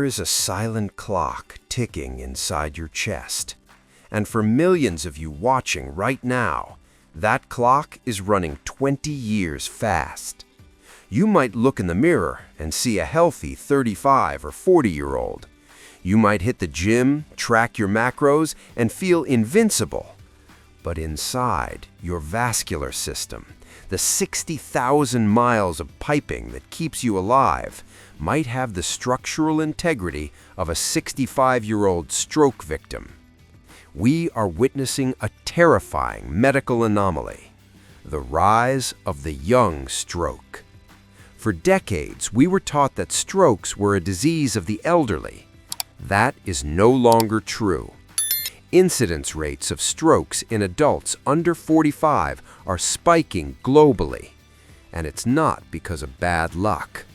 There is a silent clock ticking inside your chest. And for millions of you watching right now, that clock is running 20 years fast. You might look in the mirror and see a healthy 35 or 40-year-old. You might hit the gym, track your macros, and feel invincible. But inside your vascular system, the 60,000 miles of piping that keeps you alive might have the structural integrity of a 65-year-old stroke victim. We are witnessing a terrifying medical anomaly, the rise of the young stroke. For decades, we were taught that strokes were a disease of the elderly. That is no longer true. Incidence rates of strokes in adults under 45 are spiking globally. And it's not because of bad luck.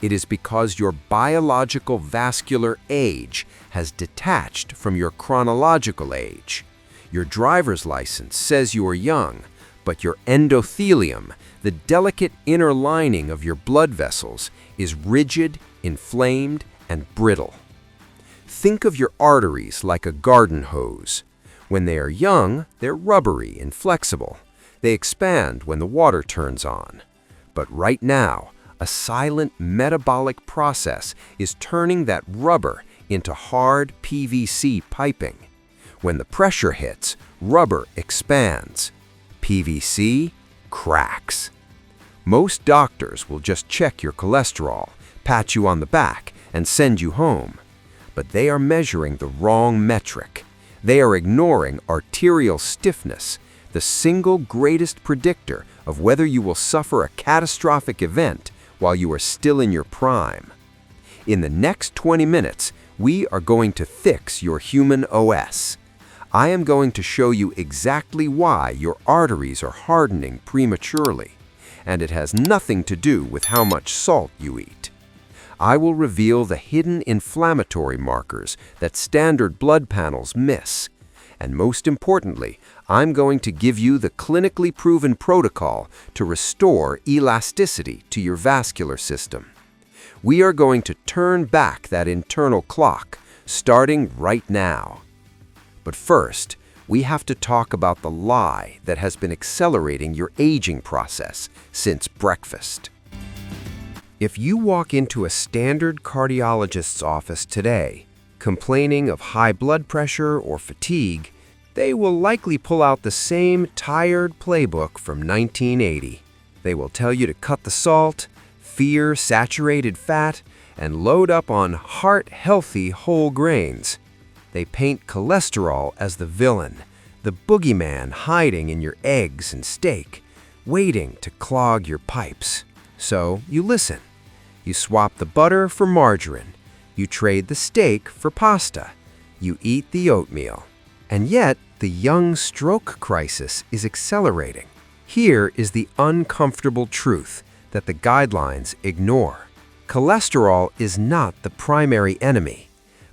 It is because your biological vascular age has detached from your chronological age. Your driver's license says you are young, but your endothelium, the delicate inner lining of your blood vessels, is rigid, inflamed, and brittle. Think of your arteries like a garden hose. When they are young, they're rubbery and flexible. They expand when the water turns on. But right now, a silent metabolic process is turning that rubber into hard PVC piping. When the pressure hits, rubber expands. PVC cracks. Most doctors will just check your cholesterol, pat you on the back, and send you home. But they are measuring the wrong metric. They are ignoring arterial stiffness, the single greatest predictor of whether you will suffer a catastrophic event while you are still in your prime. In the next 20 minutes, we are going to fix your human OS. I am going to show you exactly why your arteries are hardening prematurely, and it has nothing to do with how much salt you eat. I will reveal the hidden inflammatory markers that standard blood panels miss. And most importantly, I'm going to give you the clinically proven protocol to restore elasticity to your vascular system. We are going to turn back that internal clock, starting right now. But first, we have to talk about the lie that has been accelerating your aging process since breakfast. If you walk into a standard cardiologist's office today, complaining of high blood pressure or fatigue, they will likely pull out the same tired playbook from 1980. They will tell you to cut the salt, fear saturated fat, and load up on heart-healthy whole grains. They paint cholesterol as the villain, the boogeyman hiding in your eggs and steak, waiting to clog your pipes. So you listen. You swap the butter for margarine. You trade the steak for pasta. You eat the oatmeal. And yet, the young stroke crisis is accelerating. Here is the uncomfortable truth that the guidelines ignore. Cholesterol is not the primary enemy.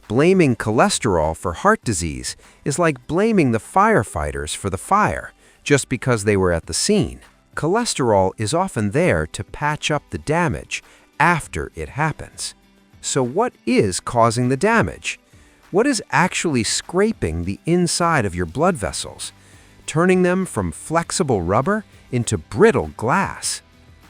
Blaming cholesterol for heart disease is like blaming the firefighters for the fire just because they were at the scene. Cholesterol is often there to patch up the damage after it happens. So what is causing the damage? What is actually scraping the inside of your blood vessels, turning them from flexible rubber into brittle glass?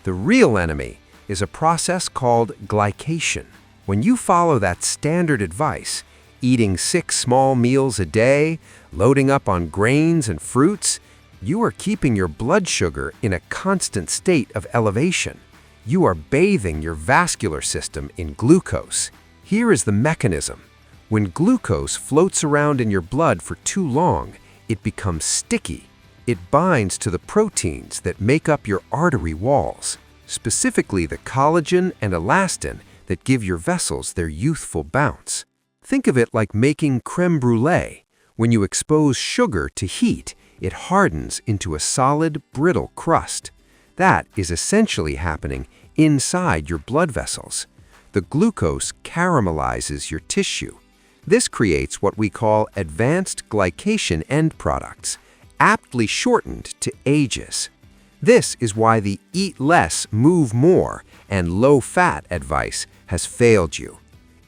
The real enemy is a process called glycation. When you follow that standard advice, eating 6 small meals a day, loading up on grains and fruits, you are keeping your blood sugar in a constant state of elevation. You are bathing your vascular system in glucose. Here is the mechanism. When glucose floats around in your blood for too long, it becomes sticky. It binds to the proteins that make up your artery walls, specifically the collagen and elastin that give your vessels their youthful bounce. Think of it like making crème brûlée. When you expose sugar to heat, it hardens into a solid, brittle crust. That is essentially happening inside your blood vessels. The glucose caramelizes your tissue. This creates what we call advanced glycation end products, aptly shortened to AGEs. This is why the eat less, move more, and low-fat advice has failed you.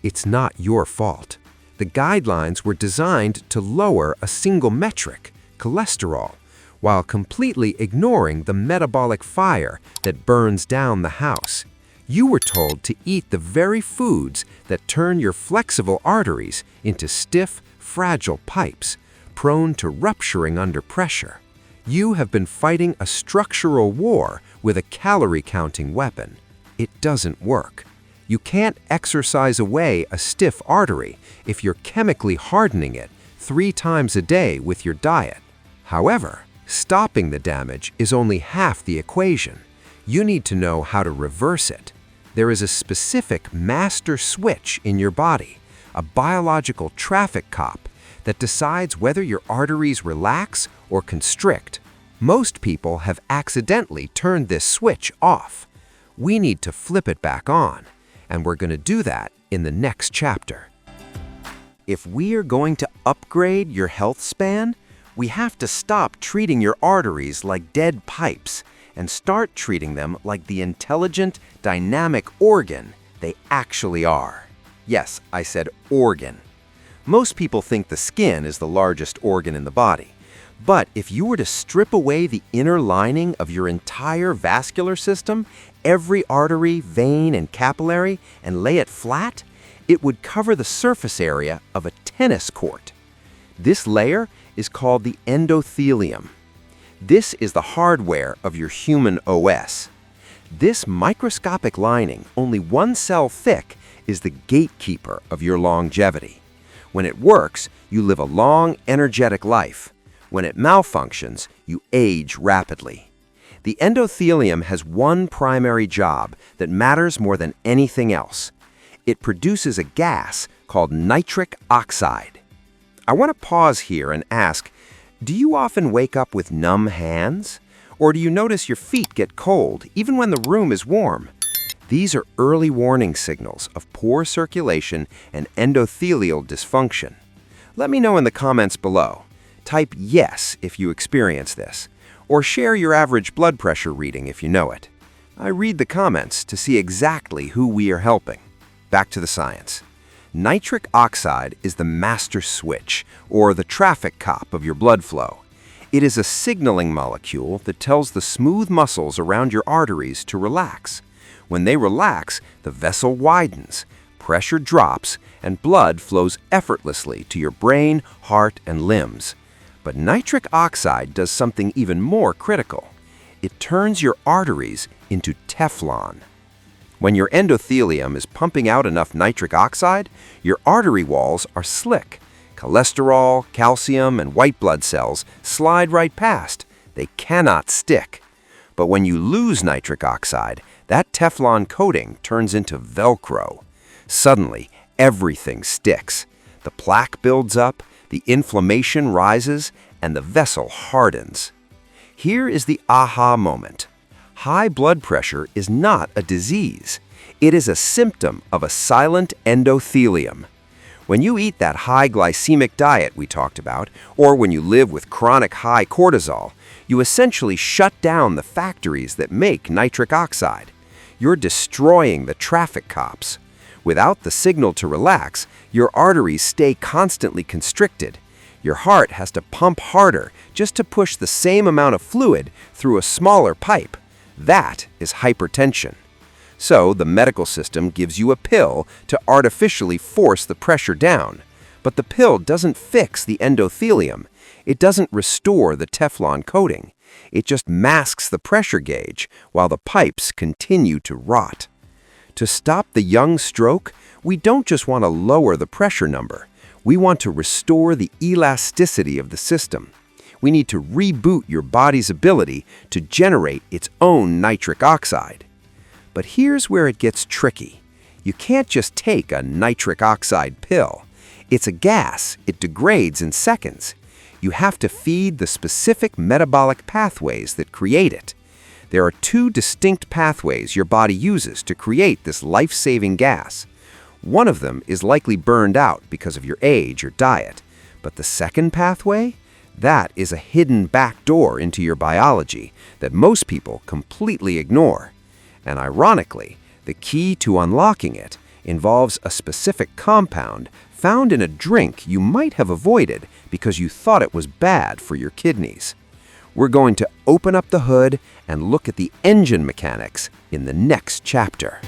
It's not your fault. The guidelines were designed to lower a single metric, cholesterol, while completely ignoring the metabolic fire that burns down the house. You were told to eat the very foods that turn your flexible arteries into stiff, fragile pipes, prone to rupturing under pressure. You have been fighting a structural war with a calorie-counting weapon. It doesn't work. You can't exercise away a stiff artery if you're chemically hardening it 3 times a day with your diet. However, stopping the damage is only half the equation. You need to know how to reverse it. There is a specific master switch in your body, a biological traffic cop that decides whether your arteries relax or constrict. Most people have accidentally turned this switch off. We need to flip it back on, and we're going to do that in the next chapter. If we are going to upgrade your health span, we have to stop treating your arteries like dead pipes and start treating them like the intelligent, dynamic organ they actually are. Yes, I said organ. Most people think the skin is the largest organ in the body. But if you were to strip away the inner lining of your entire vascular system, every artery, vein, and capillary, and lay it flat, it would cover the surface area of a tennis court. This layer is called the endothelium. This is the hardware of your human OS. This microscopic lining, only 1 cell thick, is the gatekeeper of your longevity. When it works, you live a long, energetic life. When it malfunctions, you age rapidly. The endothelium has one primary job that matters more than anything else. It produces a gas called nitric oxide. I want to pause here and ask, do you often wake up with numb hands? Or do you notice your feet get cold, even when the room is warm? These are early warning signals of poor circulation and endothelial dysfunction. Let me know in the comments below. Type yes if you experience this, or share your average blood pressure reading if you know it. I read the comments to see exactly who we are helping. Back to the science. Nitric oxide is the master switch, or the traffic cop of your blood flow. It is a signaling molecule that tells the smooth muscles around your arteries to relax. When they relax, the vessel widens, pressure drops, and blood flows effortlessly to your brain, heart, and limbs. But nitric oxide does something even more critical. It turns your arteries into Teflon. When your endothelium is pumping out enough nitric oxide, your artery walls are slick. Cholesterol, calcium, and white blood cells slide right past. They cannot stick. But when you lose nitric oxide, that Teflon coating turns into Velcro. Suddenly, everything sticks. The plaque builds up, the inflammation rises, and the vessel hardens. Here is the aha moment. High blood pressure is not a disease. It is a symptom of a silent endothelium. When you eat that high glycemic diet we talked about, or when you live with chronic high cortisol, you essentially shut down the factories that make nitric oxide. You're destroying the traffic cops. Without the signal to relax, your arteries stay constantly constricted. Your heart has to pump harder just to push the same amount of fluid through a smaller pipe. That is hypertension. So the medical system gives you a pill to artificially force the pressure down. But the pill doesn't fix the endothelium. It doesn't restore the Teflon coating. It just masks the pressure gauge while the pipes continue to rot. To stop the young stroke, we don't just want to lower the pressure number. We want to restore the elasticity of the system. We need to reboot your body's ability to generate its own nitric oxide. But here's where it gets tricky. You can't just take a nitric oxide pill. It's a gas. It degrades in seconds. You have to feed the specific metabolic pathways that create it. There are 2 distinct pathways your body uses to create this life-saving gas. One of them is likely burned out because of your age or diet. But the second pathway? That is a hidden backdoor into your biology that most people completely ignore. And ironically, the key to unlocking it involves a specific compound found in a drink you might have avoided because you thought it was bad for your kidneys. We're going to open up the hood and look at the engine mechanics in the next chapter.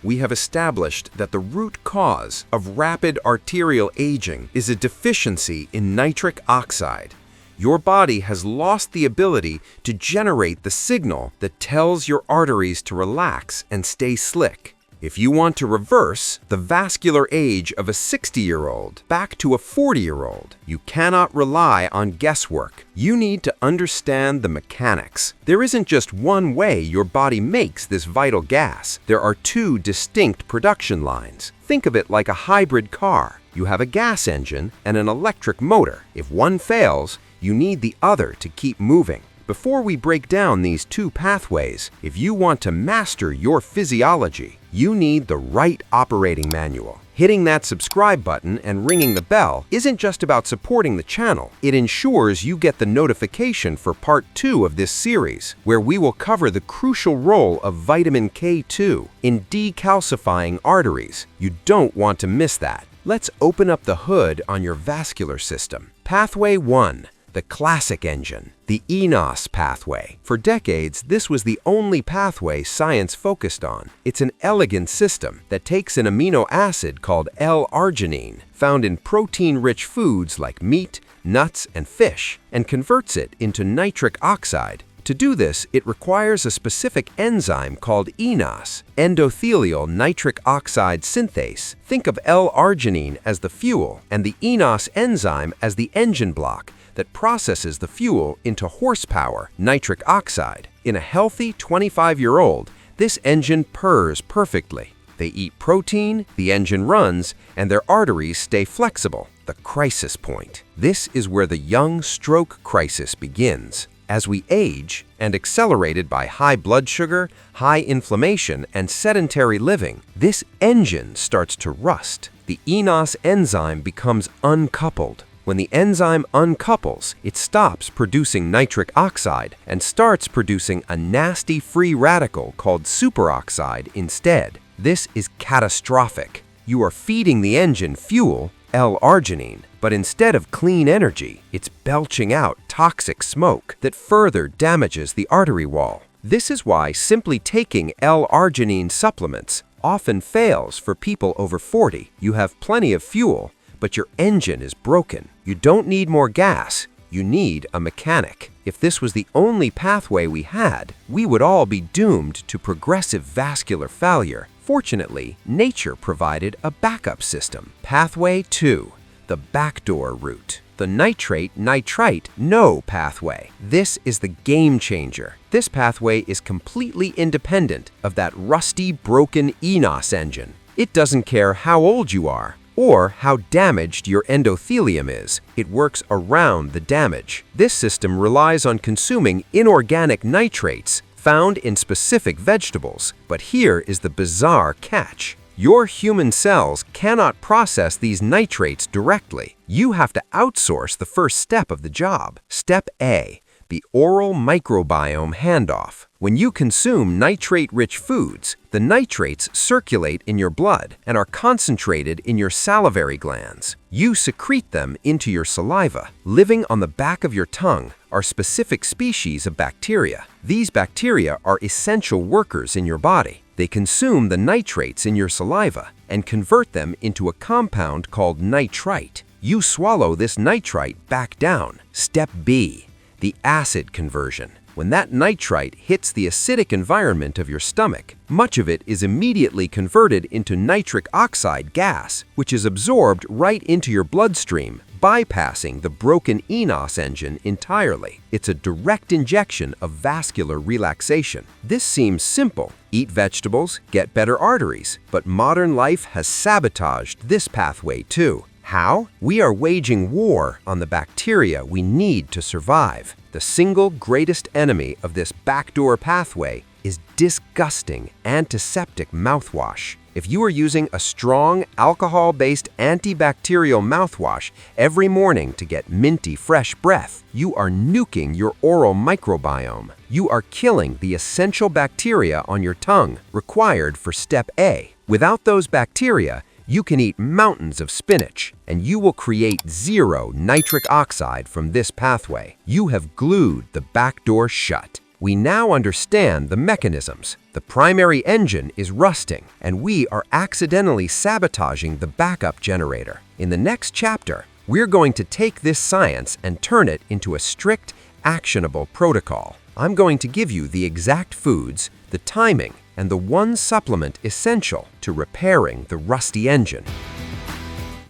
We have established that the root cause of rapid arterial aging is a deficiency in nitric oxide. Your body has lost the ability to generate the signal that tells your arteries to relax and stay slick. If you want to reverse the vascular age of a 60-year-old back to a 40-year-old, you cannot rely on guesswork. You need to understand the mechanics. There isn't just one way your body makes this vital gas. There are two distinct production lines. Think of it like a hybrid car. You have a gas engine and an electric motor. If one fails, you need the other to keep moving. Before we break down these two pathways, if you want to master your physiology, you need the right operating manual. Hitting that subscribe button and ringing the bell isn't just about supporting the channel. It ensures you get the notification for part 2 of this series, where we will cover the crucial role of vitamin K2 in decalcifying arteries. You don't want to miss that. Let's open up the hood on your vascular system. Pathway 1. The classic engine, the eNOS pathway. For decades, this was the only pathway science focused on. It's an elegant system that takes an amino acid called L-Arginine, found in protein-rich foods like meat, nuts, and fish, and converts it into nitric oxide. To do this, it requires a specific enzyme called eNOS, endothelial nitric oxide synthase. Think of L-Arginine as the fuel and the eNOS enzyme as the engine block that processes the fuel into horsepower, nitric oxide. In a healthy 25-year-old, this engine purrs perfectly. They eat protein, the engine runs, and their arteries stay flexible. The crisis point. This is where the young stroke crisis begins. As we age, and accelerated by high blood sugar, high inflammation, and sedentary living, this engine starts to rust. The eNOS enzyme becomes uncoupled. When the enzyme uncouples, it stops producing nitric oxide and starts producing a nasty free radical called superoxide instead. This is catastrophic. You are feeding the engine fuel, L-Arginine, but instead of clean energy, it's belching out toxic smoke that further damages the artery wall. This is why simply taking L-Arginine supplements often fails for people over 40. You have plenty of fuel, but your engine is broken. You don't need more gas, you need a mechanic. If this was the only pathway we had, we would all be doomed to progressive vascular failure. Fortunately, nature provided a backup system. Pathway 2. The backdoor route. The nitrate-nitrite no pathway. This is the game changer. This pathway is completely independent of that rusty, broken eNOS engine. It doesn't care how old you are or how damaged your endothelium is. It works around the damage. This system relies on consuming inorganic nitrates found in specific vegetables. But here is the bizarre catch. Your human cells cannot process these nitrates directly. You have to outsource the first step of the job. Step A. The oral microbiome handoff. When you consume nitrate-rich foods, the nitrates circulate in your blood and are concentrated in your salivary glands. You secrete them into your saliva. Living on the back of your tongue are specific species of bacteria. These bacteria are essential workers in your body. They consume the nitrates in your saliva and convert them into a compound called nitrite. You swallow this nitrite back down. Step B. The acid conversion. When that nitrite hits the acidic environment of your stomach, much of it is immediately converted into nitric oxide gas, which is absorbed right into your bloodstream, bypassing the broken eNOS engine entirely. It's a direct injection of vascular relaxation. This seems simple. Eat vegetables, get better arteries. But modern life has sabotaged this pathway too. How? We are waging war on the bacteria we need to survive. The single greatest enemy of this backdoor pathway is disgusting antiseptic mouthwash. If you are using a strong, alcohol-based antibacterial mouthwash every morning to get minty, fresh breath, you are nuking your oral microbiome. You are killing the essential bacteria on your tongue, required for Step A. Without those bacteria, you can eat mountains of spinach, and you will create zero nitric oxide from this pathway. You have glued the back door shut. We now understand the mechanisms. The primary engine is rusting, and we are accidentally sabotaging the backup generator. In the next chapter, we're going to take this science and turn it into a strict, actionable protocol. I'm going to give you the exact foods, the timing, and the one supplement essential to repairing the rusty engine.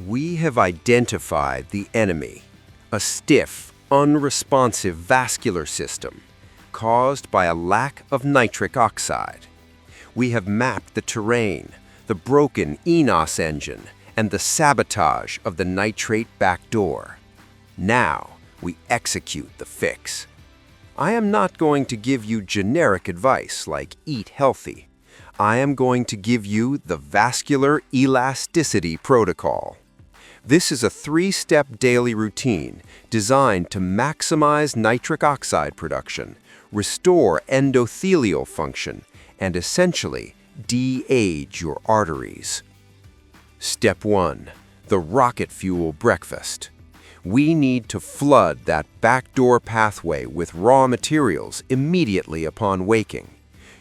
We have identified the enemy, a stiff, unresponsive vascular system caused by a lack of nitric oxide. We have mapped the terrain, the broken eNOS engine, and the sabotage of the nitrate backdoor. Now we execute the fix. I am not going to give you generic advice like eat healthy. I am going to give you the Vascular Elasticity Protocol. This is a 3-step daily routine designed to maximize nitric oxide production, restore endothelial function, and essentially de-age your arteries. Step 1. The rocket fuel breakfast. We need to flood that backdoor pathway with raw materials immediately upon waking.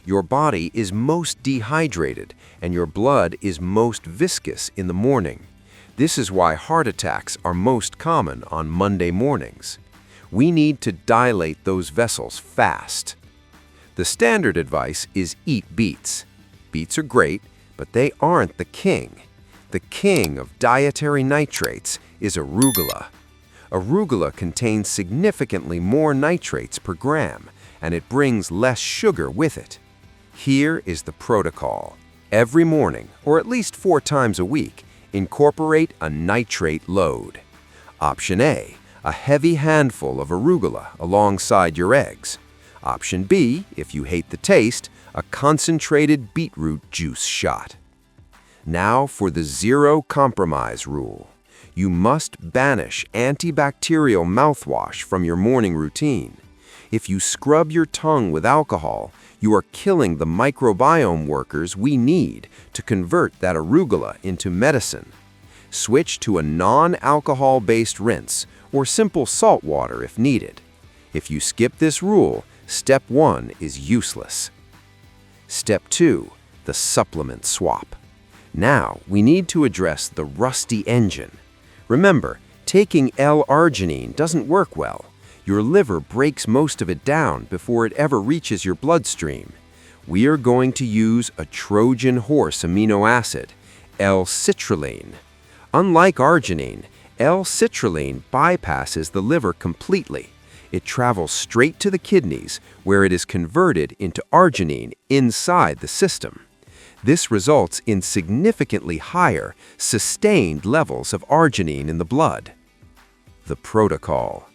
Your body is most dehydrated and your blood is most viscous in the morning. This is why heart attacks are most common on Monday mornings. We need to dilate those vessels fast. The standard advice is eat beets. Beets are great, but they aren't the king. The king of dietary nitrates is arugula. Arugula contains significantly more nitrates per gram, and it brings less sugar with it. Here is the protocol. Every morning, or at least 4 times a week, incorporate a nitrate load. Option A, a heavy handful of arugula alongside your eggs. Option B, if you hate the taste, a concentrated beetroot juice shot. Now for the zero compromise rule. You must banish antibacterial mouthwash from your morning routine. If you scrub your tongue with alcohol, you are killing the microbiome workers we need to convert that arugula into medicine. Switch to a non-alcohol-based rinse or simple salt water if needed. If you skip this rule, Step 1 is useless. Step 2, the supplement swap. Now we need to address the rusty engine. Remember, taking L-Arginine doesn't work well. Your liver breaks most of it down before it ever reaches your bloodstream. We are going to use a Trojan horse amino acid, L-Citrulline. Unlike arginine, L-Citrulline bypasses the liver completely. It travels straight to the kidneys, where it is converted into arginine inside the system. This results in significantly higher, sustained levels of arginine in the blood. The protocol.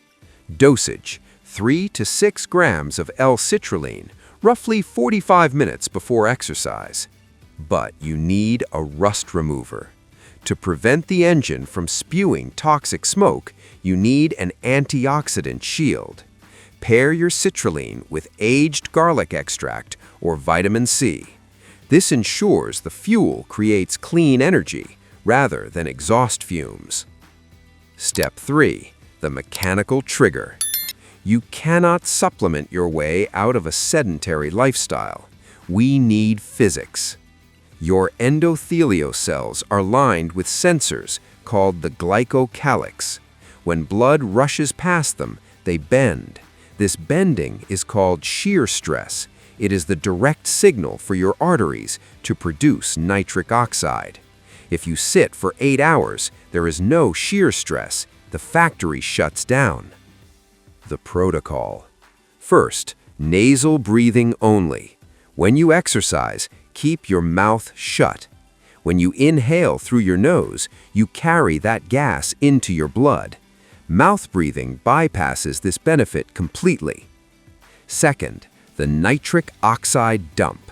Dosage: 3 to 6 grams of L-Citrulline, roughly 45 minutes before exercise. But you need a rust remover. To prevent the engine from spewing toxic smoke, you need an antioxidant shield. Pair your citrulline with aged garlic extract or vitamin C. This ensures the fuel creates clean energy rather than exhaust fumes. Step 3. The mechanical trigger. You cannot supplement your way out of a sedentary lifestyle. We need physics. Your endothelial cells are lined with sensors called the glycocalyx. When blood rushes past them, they bend. This bending is called shear stress. It is the direct signal for your arteries to produce nitric oxide. If you sit for 8 hours, there is no shear stress. The factory shuts down. The protocol. First, nasal breathing only. When you exercise, keep your mouth shut. When you inhale through your nose, you carry that gas into your blood. Mouth breathing bypasses this benefit completely. Second, the nitric oxide dump.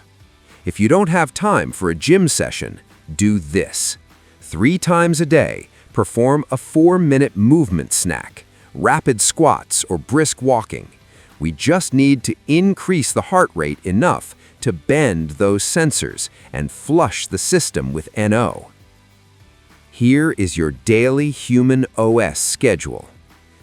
If you don't have time for a gym session, Do this. 3 times a day, perform a 4-minute movement snack, rapid squats or brisk walking. We just need to increase the heart rate enough to bend those sensors and flush the system with NO. Here is your daily human OS schedule.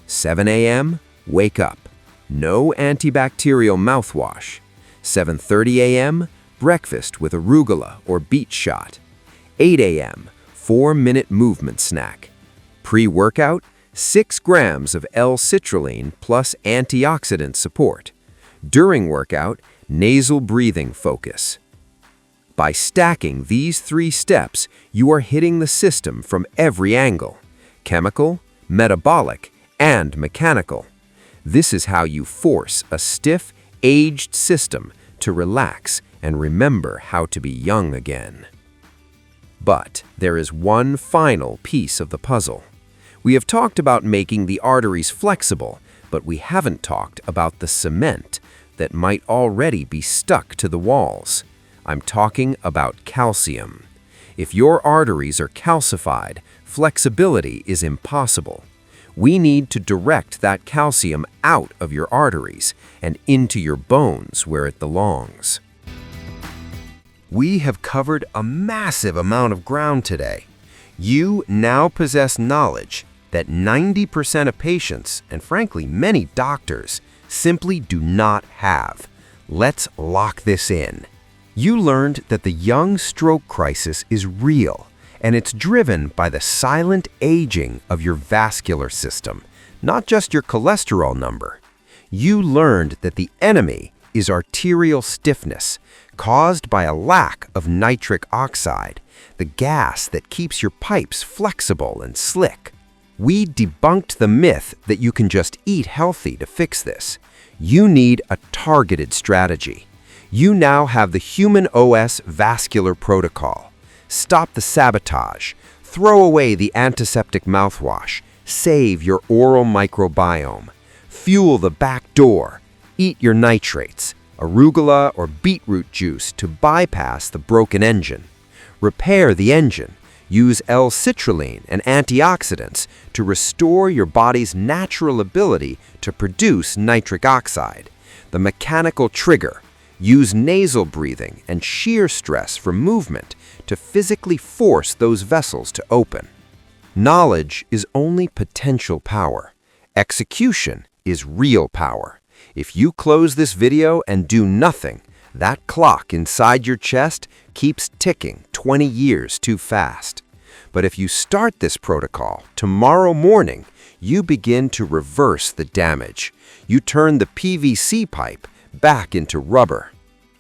7 a.m., wake up. No antibacterial mouthwash. 7:30 a.m., breakfast with arugula or beet shot. 8 a.m., 4-minute movement snack. Pre-workout, 6 grams of L-Citrulline plus antioxidant support. During workout, nasal breathing focus. By stacking these 3 steps, you are hitting the system from every angle: chemical, metabolic, and mechanical. This is how you force a stiff, aged system to relax and remember how to be young again. But there is one final piece of the puzzle. We have talked about making the arteries flexible, but we haven't talked about the cement that might already be stuck to the walls. I'm talking about calcium. If your arteries are calcified, flexibility is impossible. We need to direct that calcium out of your arteries and into your bones where it belongs. We have covered a massive amount of ground today. You now possess knowledge that 90% of patients, and frankly many doctors, simply do not have. Let's lock this in. You learned that the young stroke crisis is real, and it's driven by the silent aging of your vascular system, not just your cholesterol number. You learned that the enemy is arterial stiffness, caused by a lack of nitric oxide, the gas that keeps your pipes flexible and slick. We debunked the myth that you can just eat healthy to fix this. You need a targeted strategy. You now have the Human OS Vascular Protocol. Stop the sabotage. Throw away the antiseptic mouthwash. Save your oral microbiome. Fuel the Backdoor. Eat your nitrates, arugula or beetroot juice to bypass the broken engine. Repair the engine. Use L-Citrulline and antioxidants to restore your body's natural ability to produce nitric oxide. The mechanical trigger. Use nasal breathing and shear stress for movement to physically force those vessels to open. Knowledge is only potential power. Execution is real power. If you close this video and do nothing, that clock inside your chest keeps ticking 20 years too fast. But if you start this protocol tomorrow morning, you begin to reverse the damage. You turn the PVC pipe back into rubber.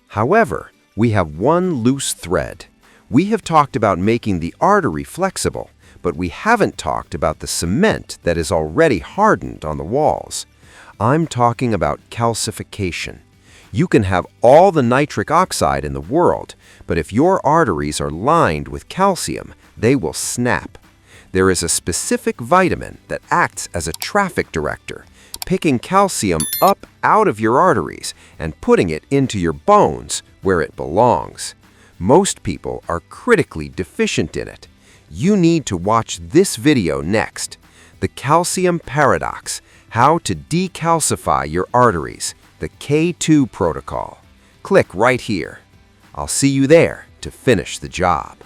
However, we have one loose thread. We have talked about making the artery flexible, but we haven't talked about the cement that is already hardened on the walls. I'm talking about calcification. You can have all the nitric oxide in the world, but if your arteries are lined with calcium, they will snap. There is a specific vitamin that acts as a traffic director, picking calcium up out of your arteries and putting it into your bones where it belongs. Most people are critically deficient in it. You need to watch this video next. The Calcium Paradox, How to Decalcify Your Arteries, the K2 Protocol. Click right here. I'll see you there to finish the job.